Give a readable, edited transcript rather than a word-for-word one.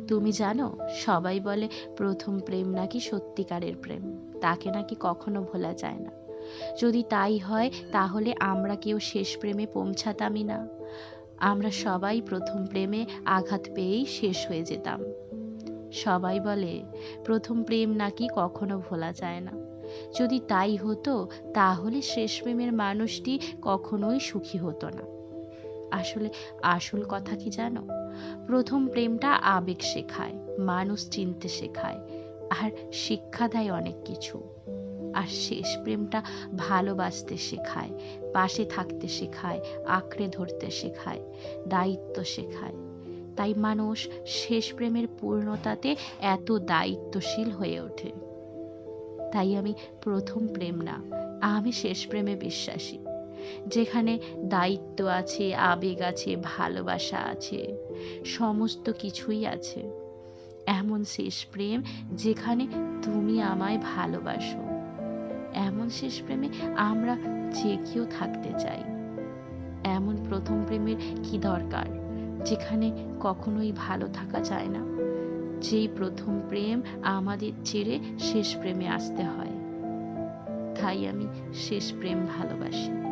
তুমি জানো, সবাই বলে প্রথম প্রেম নাকি সত্যিকারের প্রেম, তাকে নাকি কখনো ভোলা যায় না। যদি তাই হয়, তাহলে আমরা কেউ শেষ প্রেমে পৌঁছাতামই না। আমরা সবাই প্রথম প্রেমে আঘাত পেয়েই শেষ হয়ে যেতাম। সবাই বলে প্রথম প্রেম নাকি কখনো ভোলা যায় না। যদি তাই হতো, তাহলে শেষ প্রেমের মানুষটি কখনোই সুখী হতো না। আসলে আসল কথা কি জানো, প্রথম প্রেমটা আবেগ শেখায়, মানুষ চিনতে শেখায়, আর শিক্ষা দেয় অনেক কিছু। আর শেষ প্রেমটা ভালোবাসতে শেখায়, পাশে থাকতে শেখায়, আঁকড়ে ধরতে শেখায়, দায়িত্ব শেখায়। তাই মানুষ শেষ প্রেমের পূর্ণতাতে এত দায়িত্বশীল হয়ে ওঠে। তাই আমি প্রথম প্রেম না, আমি শেষ প্রেমে বিশ্বাসী। যেখানে দায়িত্ব আছে, আবেগ আছে, ভালোবাসা আছে, সমস্ত কিছুই আছে। এমন শেষ প্রেম যেখানে তুমি আমায় ভালোবাসো, এমন শেষ প্রেমে আমরা যে কেউ থাকতে চাই। এমন প্রথম প্রেমের কি দরকার, যেখানে কখনোই ভালো থাকা যায় না, যেই প্রথম প্রেম আমাদের ছেড়ে শেষ প্রেমে আসতে হয়। তাই আমি শেষ প্রেম ভালোবাসি।